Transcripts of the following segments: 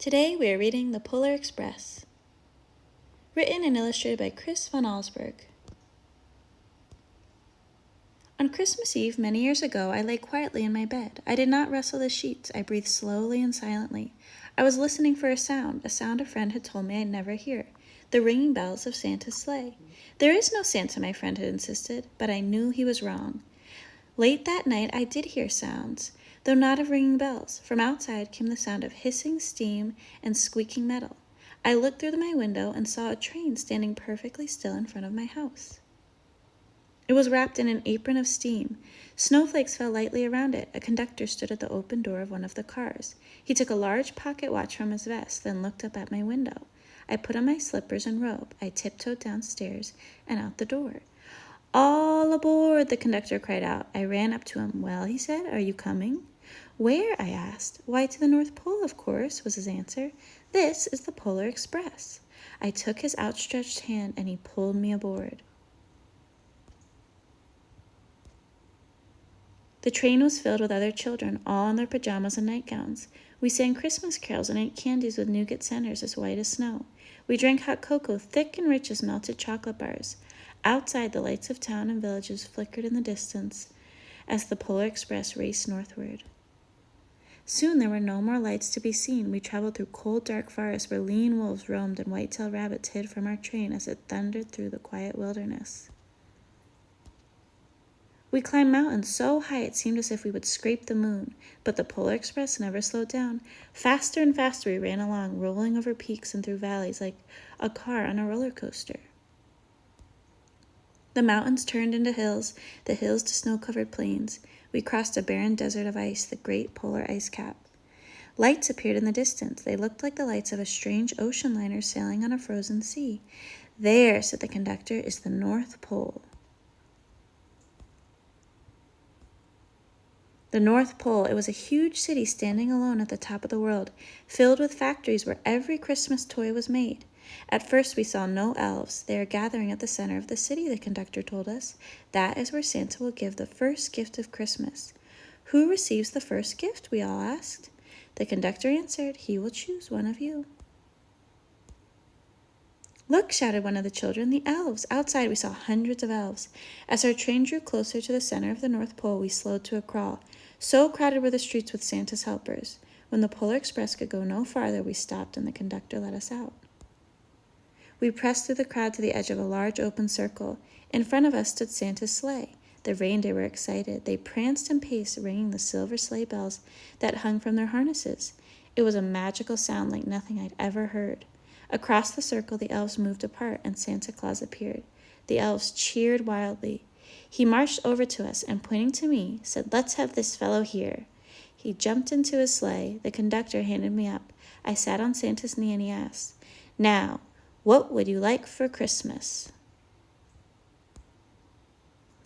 Today we are reading The Polar Express, written and illustrated by Chris Van Allsburg. On Christmas Eve, many years ago, I lay quietly in my bed. I did not rustle the sheets. I breathed slowly and silently. I was listening for a sound a friend had told me I'd never hear, the ringing bells of Santa's sleigh. There is no Santa, my friend had insisted, but I knew he was wrong. Late that night, I did hear sounds, though not of ringing bells. From outside came the sound of hissing steam and squeaking metal. I looked through my window and saw a train standing perfectly still in front of my house. It was wrapped in an apron of steam. Snowflakes fell lightly around it. A conductor stood at the open door of one of the cars. He took a large pocket watch from his vest, then looked up at my window. I put on my slippers and robe. I tiptoed downstairs and out the door. "All aboard," the conductor cried out. I ran up to him. "Well," he said, "are you coming?" "Where?" I asked. "Why, to the North Pole, of course," was his answer. "This is the Polar Express." I took his outstretched hand and he pulled me aboard. The train was filled with other children, all in their pajamas and nightgowns. We sang Christmas carols and ate candies with nougat centers as white as snow. We drank hot cocoa, thick and rich as melted chocolate bars. Outside, the lights of town and villages flickered in the distance as the Polar Express raced northward. Soon there were no more lights to be seen. We traveled through cold, dark forests where lean wolves roamed and white-tailed rabbits hid from our train as it thundered through the quiet wilderness. We climbed mountains so high it seemed as if we would scrape the moon, but the Polar Express never slowed down. Faster and faster we ran along, rolling over peaks and through valleys like a car on a roller coaster. The mountains turned into hills, the hills to snow-covered plains. We crossed a barren desert of ice, the great polar ice cap. Lights appeared in the distance. They looked like the lights of a strange ocean liner sailing on a frozen sea. "There," said the conductor, "is the North Pole." The North Pole, it was a huge city standing alone at the top of the world, filled with factories where every Christmas toy was made. At first we saw no elves. "They are gathering at the center of the city," the conductor told us. "That is where Santa will give the first gift of Christmas." "Who receives the first gift?" we all asked. The conductor answered, "He will choose one of you." "Look," shouted one of the children, "the elves!" Outside we saw hundreds of elves. As our train drew closer to the center of the North Pole, we slowed to a crawl. So crowded were the streets with Santa's helpers. When the Polar Express could go no farther, we stopped and the conductor let us out. We pressed through the crowd to the edge of a large open circle. In front of us stood Santa's sleigh. The reindeer were excited. They pranced and paced, ringing the silver sleigh bells that hung from their harnesses. It was a magical sound like nothing I'd ever heard. Across the circle, the elves moved apart, and Santa Claus appeared. The elves cheered wildly. He marched over to us and, pointing to me, said, "Let's have this fellow here." He jumped into his sleigh. The conductor handed me up. I sat on Santa's knee and he asked, "Now, what would you like for Christmas?"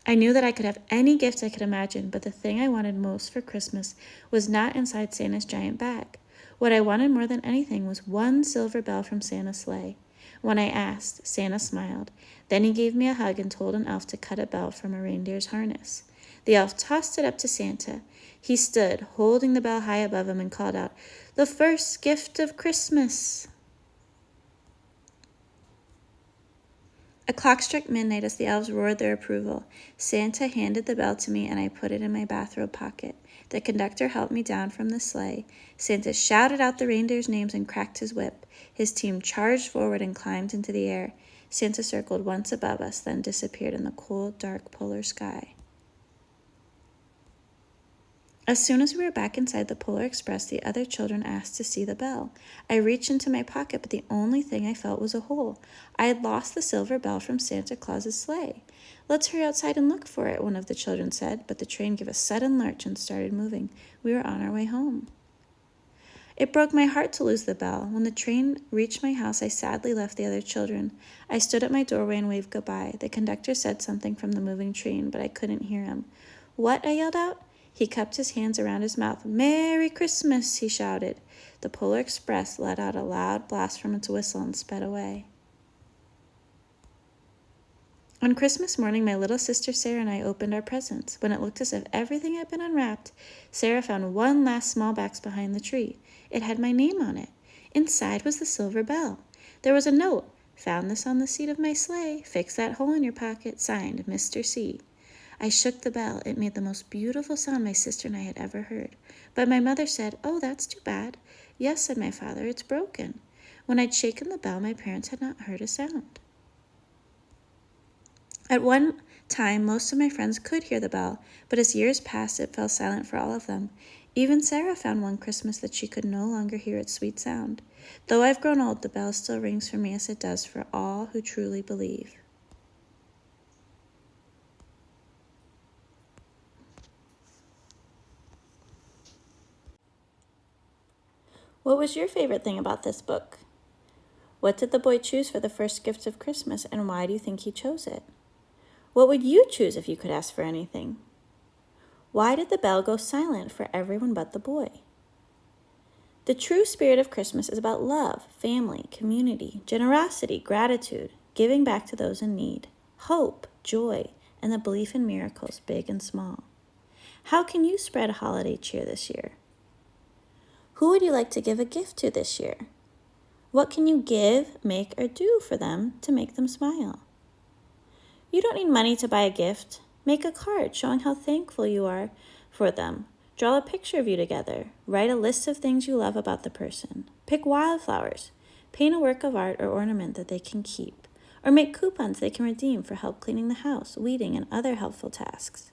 I knew that I could have any gift I could imagine, but the thing I wanted most for Christmas was not inside Santa's giant bag. What I wanted more than anything was one silver bell from Santa's sleigh. When I asked, Santa smiled. Then he gave me a hug and told an elf to cut a bell from a reindeer's harness. The elf tossed it up to Santa. He stood, holding the bell high above him, and called out, "The first gift of Christmas!" A clock struck midnight as the elves roared their approval. Santa handed the bell to me and I put it in my bathrobe pocket. The conductor helped me down from the sleigh. Santa shouted out the reindeers' names and cracked his whip. His team charged forward and climbed into the air. Santa circled once above us, then disappeared in the cold, dark polar sky. As soon as we were back inside the Polar Express, the other children asked to see the bell. I reached into my pocket, but the only thing I felt was a hole. I had lost the silver bell from Santa Claus's sleigh. "Let's hurry outside and look for it," one of the children said, but the train gave a sudden lurch and started moving. We were on our way home. It broke my heart to lose the bell. When the train reached my house, I sadly left the other children. I stood at my doorway and waved goodbye. The conductor said something from the moving train, but I couldn't hear him. "What?" I yelled out. He cupped his hands around his mouth. "Merry Christmas," he shouted. The Polar Express let out a loud blast from its whistle and sped away. On Christmas morning, my little sister Sarah and I opened our presents. When it looked as if everything had been unwrapped, Sarah found one last small box behind the tree. It had my name on it. Inside was the silver bell. There was a note. Found this on the seat of my sleigh. Fix that hole in your pocket. Signed, Mr. C. I shook the bell. It made the most beautiful sound my sister and I had ever heard. But my mother said, "Oh, that's too bad." "Yes," said my father, "it's broken." When I'd shaken the bell, my parents had not heard a sound. At one time, most of my friends could hear the bell, but as years passed, it fell silent for all of them. Even Sarah found one Christmas that she could no longer hear its sweet sound. Though I've grown old, the bell still rings for me as it does for all who truly believe. What was your favorite thing about this book? What did the boy choose for the first gift of Christmas, and why do you think he chose it? What would you choose if you could ask for anything? Why did the bell go silent for everyone but the boy? The true spirit of Christmas is about love, family, community, generosity, gratitude, giving back to those in need, hope, joy, and the belief in miracles, big and small. How can you spread holiday cheer this year? Who would you like to give a gift to this year? What can you give, make, or do for them to make them smile? You don't need money to buy a gift. Make a card showing how thankful you are for them. Draw a picture of you together. Write a list of things you love about the person. Pick wildflowers. Paint a work of art or ornament that they can keep. Or make coupons they can redeem for help cleaning the house, weeding, and other helpful tasks.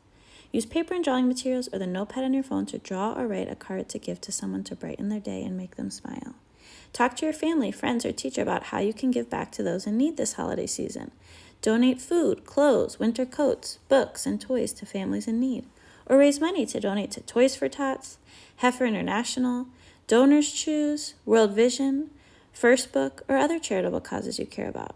Use paper and drawing materials or the notepad on your phone to draw or write a card to give to someone to brighten their day and make them smile. Talk to your family, friends, or teacher about how you can give back to those in need this holiday season. Donate food, clothes, winter coats, books, and toys to families in need. Or raise money to donate to Toys for Tots, Heifer International, Donors Choose, World Vision, First Book, or other charitable causes you care about.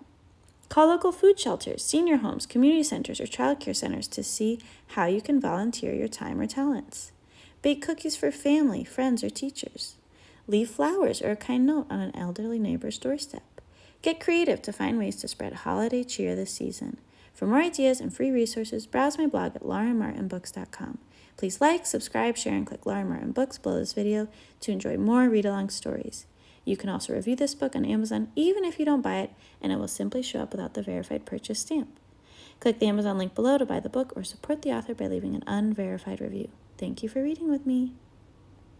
Call local food shelters, senior homes, community centers, or child care centers to see how you can volunteer your time or talents. Bake cookies for family, friends, or teachers. Leave flowers or a kind note on an elderly neighbor's doorstep. Get creative to find ways to spread holiday cheer this season. For more ideas and free resources, browse my blog at laurenmartinbooks.com. Please like, subscribe, share, and click Lauren Martin Books below this video to enjoy more read-along stories. You can also review this book on Amazon even if you don't buy it, and it will simply show up without the verified purchase stamp. Click the Amazon link below to buy the book or support the author by leaving an unverified review. Thank you for reading with me.